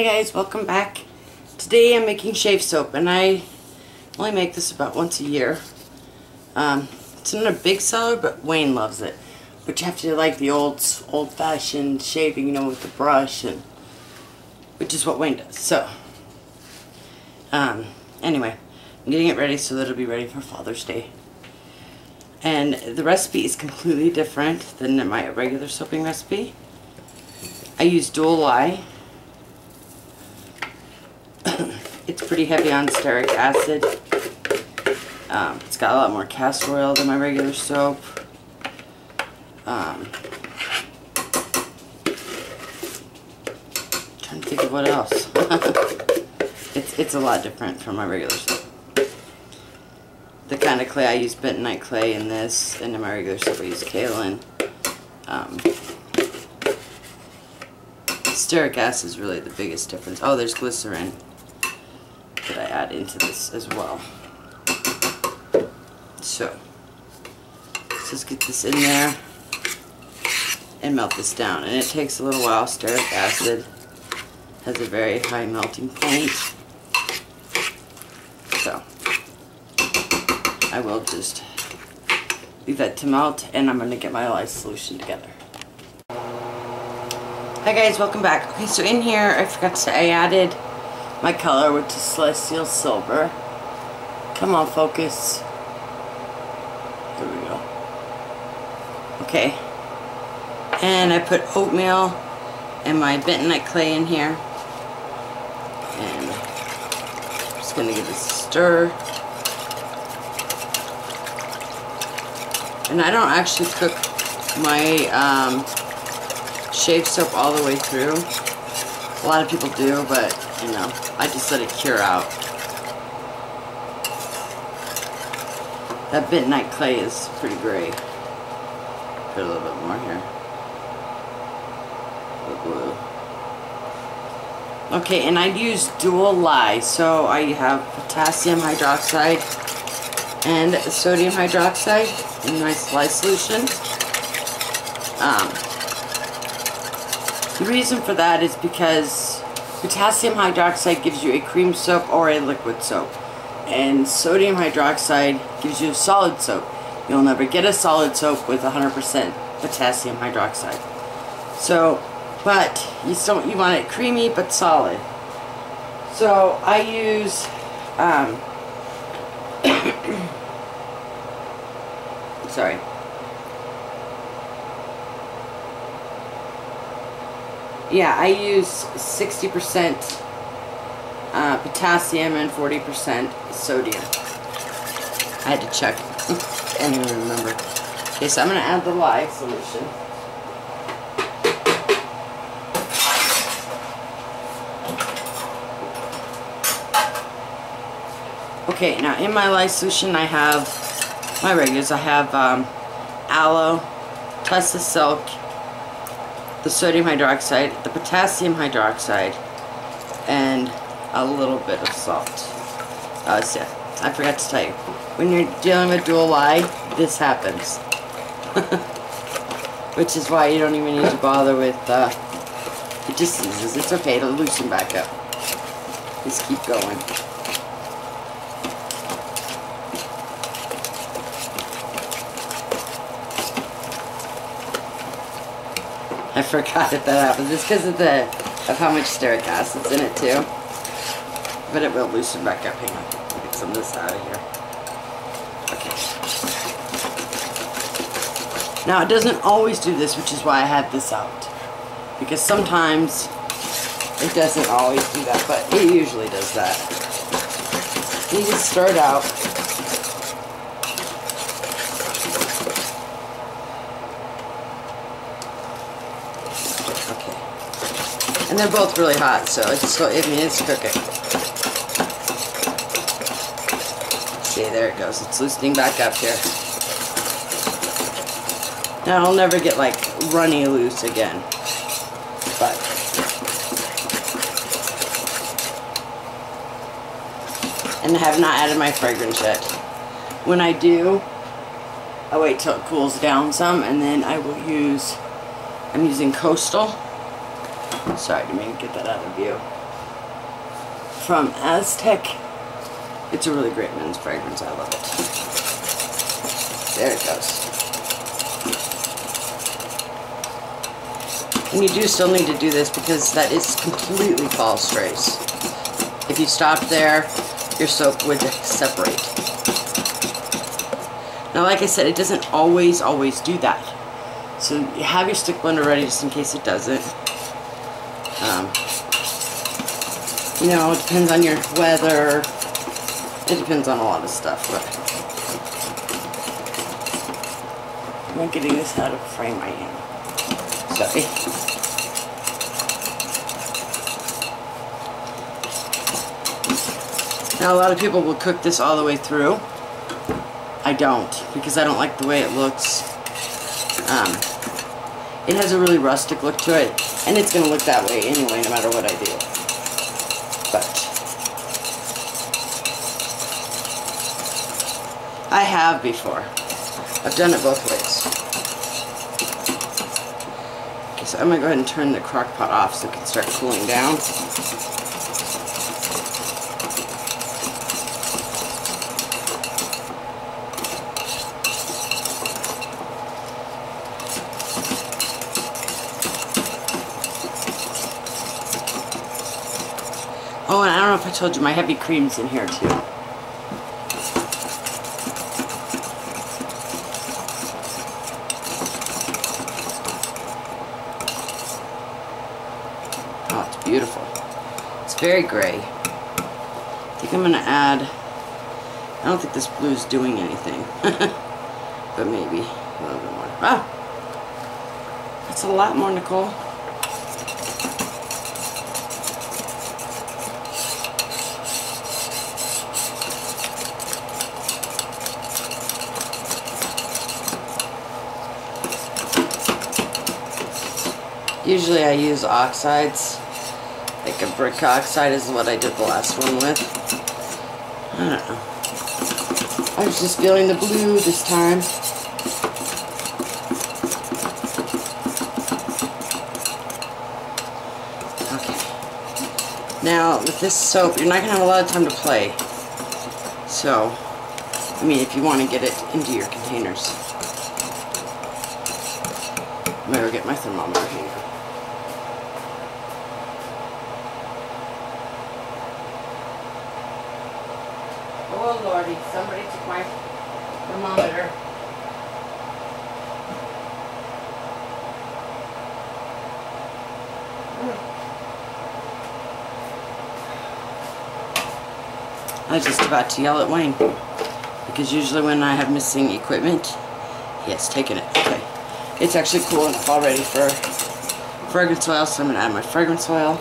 Hi guys, welcome back. Today I'm making shave soap, and I only make this about once a year. It's not a big seller, but Wayne loves it. But you have to like the old-fashioned shaving, you know, with the brush, and which is what Wayne does. So, anyway, I'm getting it ready so that it'll be ready for Father's Day. And the recipe is completely different than my regular soaping recipe. I use dual lye. It's pretty heavy on stearic acid. It's got a lot more castor oil than my regular soap. Trying to think of what else. It's a lot different from my regular soap. The kind of clay I use, bentonite clay in this, and in my regular soap I use kaolin. Stearic acid is really the biggest difference. Oh, there's glycerin that I add into this as well. So, let's just get this in there and melt this down. And it takes a little while. Stearic acid has a very high melting point. So, I will just leave that to melt, and I'm going to get my lye solution together. Hi guys, welcome back. Okay, so in here I forgot to say I added my color, which is Celestial Silver. Come on, focus. There we go. Okay. And I put oatmeal and my bentonite clay in here. And I'm just going to give this a stir. And I don't actually cook my shave soap all the way through. A lot of people do, but you know, I just let it cure out. That bentonite clay is pretty great. Put a little bit more here. Glue. Okay, and I use dual lye, so I have potassium hydroxide and sodium hydroxide in my lye solution. The reason for that is because potassium hydroxide gives you a cream soap or a liquid soap, and sodium hydroxide gives you a solid soap. You'll never get a solid soap with 100% potassium hydroxide. So, but you want it creamy but solid. So I use sorry. Yeah, I use 60% potassium and 40% sodium. I had to check. I can't even remember. Okay, so I'm going to add the lye solution. Okay, now in my lye solution I have my regulars. I have aloe, Tesla silk, the sodium hydroxide, the potassium hydroxide, and a little bit of salt. So I forgot to tell you, when you're dealing with dual lye, this happens. Which is why you don't even need to bother with, it just seizes. It's okay, it'll loosen back up. Just keep going. I forgot that happens. It's because of how much stearic acid's in it too. But it will loosen back up. Hang on. Get some of this out of here. Okay. Now it doesn't always do this, which is why I had this out. Because sometimes it doesn't always do that, but it usually does that. You just stir it out. And they're both really hot, so it's cooking. See, there it goes. It's loosening back up here. Now it'll never get like runny loose again. But and I have not added my fragrance yet. When I do, I wait till it cools down some, and then I will use. I'm using Coastal. Sorry, I didn't mean to get that out of view. from Aztec. It's a really great men's fragrance. I love it. There it goes. And you do still need to do this because that is completely false trace. If you stop there, your soap would separate. Now, like I said, it doesn't always do that. So you have your stick blender ready just in case it doesn't. You know, it depends on your weather. It depends on a lot of stuff, but I'm not getting this out of frame I am. Sorry. Now a lot of people will cook this all the way through. I don't, because I don't like the way it looks. It has a really rustic look to it, and it's going to look that way anyway, no matter what I do. But I have before. I've done it both ways. Okay, so I'm going to go ahead and turn the crock pot off so it can start cooling down. Oh, and I don't know if I told you, my heavy cream's in here too. Oh, it's beautiful. It's very gray. I think I'm going to add, I don't think this blue's doing anything, but maybe a little bit more. Ah! That's a lot more, Nicole. Usually I use oxides, like a brick oxide is what I did the last one with. I don't know. I was just feeling the blue this time. Okay. Now with this soap, you're not going to have a lot of time to play. So, I mean, if you want to get it into your containers. I'm going to get my thermometer here. Oh lordy, somebody took my thermometer. I was just about to yell at Wayne, because usually when I have missing equipment, he has taken it. Okay, it's actually cool enough already for fragrance oil, so I'm going to add my fragrance oil.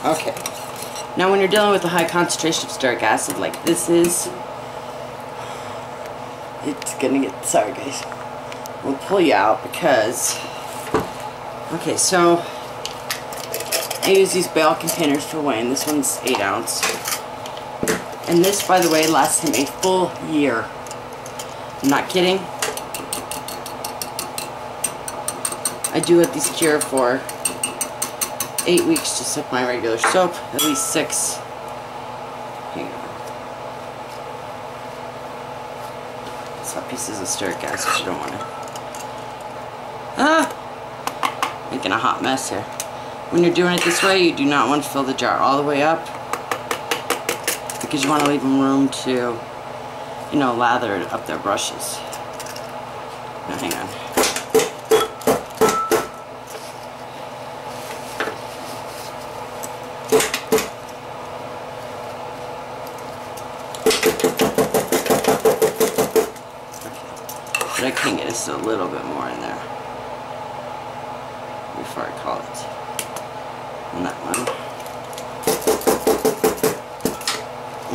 Okay, now when you're dealing with a high concentration of stearic acid like this is, it's gonna get, sorry guys, we'll pull you out because, okay, so I use these bale containers for Wayne. This one's 8 ounce. And this, by the way, lasts him a full year. I'm not kidding. I do let these cure for 8 weeks, just like my regular soap, at least 6. Hang on. It's got pieces of stearic acid, you don't want to. Making a hot mess here. When you're doing it this way, you do not want to fill the jar all the way up, because you want to leave them room to, you know, lather up their brushes. Now hang on. But I can get just a little bit more in there before I call it on that one.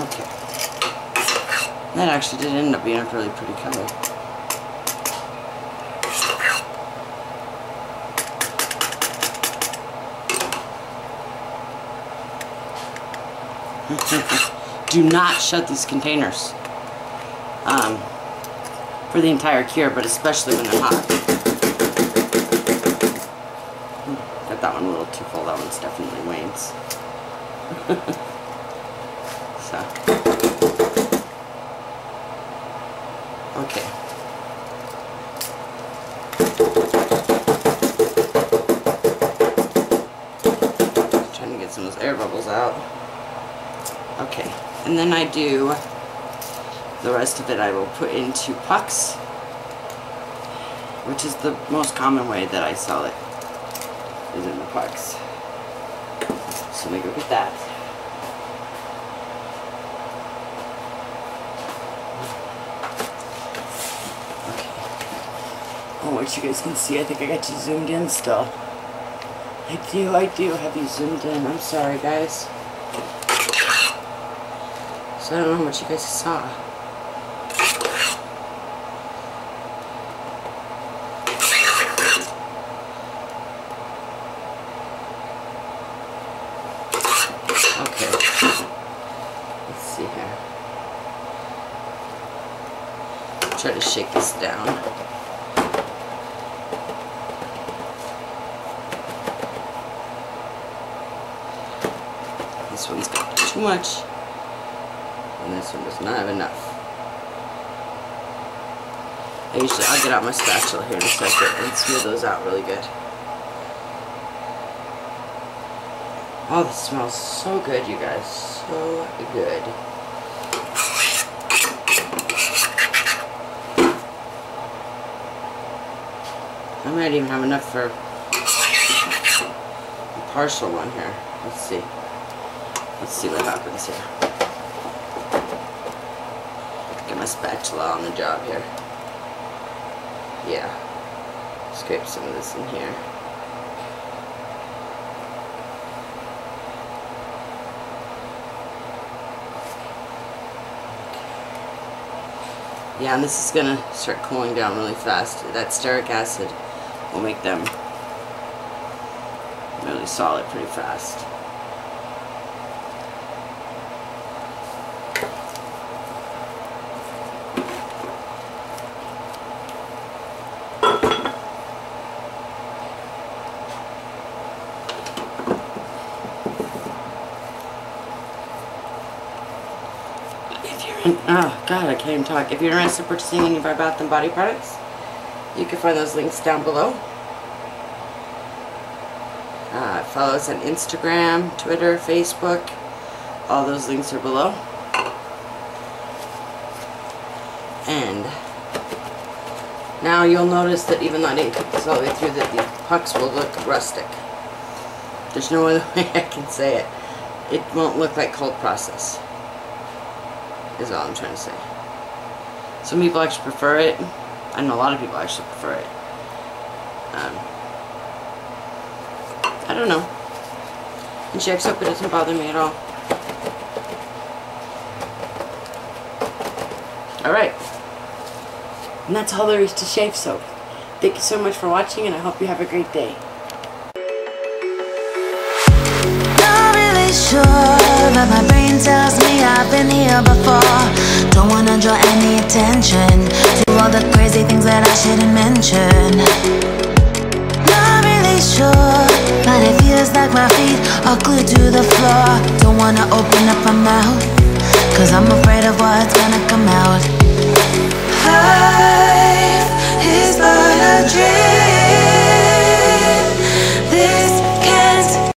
Okay. That actually did end up being a really pretty color. Do not shut these containers for the entire cure, but especially when they're hot. Got that one a little too full. That one's definitely Wayne's. So, okay. Trying to get some of those air bubbles out. Okay, and then I do the rest of it. I will put into pucks, which is the most common way that I sell it, is in the pucks. So let me go get that. Okay. Oh, what you guys can see, I think I got you zoomed in still. I do have you zoomed in. I'm sorry, guys. So I don't know how much you guys saw. Okay. Let's see here. Try to shake this down. This one's got too much. And this one does not have enough. I'll get out my spatula here in a second and smooth those out really good. Oh, this smells so good, you guys. So good. I might even have enough for a partial one here. Let's see. Let's see what happens here. Get my spatula on the job here. Yeah. Scrape some of this in here. Yeah, and this is gonna start cooling down really fast. That stearic acid will make them really solid pretty fast. Oh God, I can't even talk. If you're interested in purchasing any of our Bath & Body products, you can find those links down below. Follow us on Instagram, Twitter, Facebook. All those links are below. And now you'll notice that even though I didn't cook this all the way through, that the pucks will look rustic. There's no other way I can say it. It won't look like cold process, is all I'm trying to say. Some people actually prefer it. I know a lot of people actually prefer it. I don't know. And shake soap, it doesn't bother me at all. Alright. And that's all there is to shave soap. Thank you so much for watching, and I hope you have a great day. Not really sure, but my brain tells me I've been here before. Don't wanna draw any attention to all the crazy things that I shouldn't mention. Not really sure, but it feels like my feet are glued to the floor. Don't wanna open up my mouth, 'cause I'm afraid of what's gonna come out.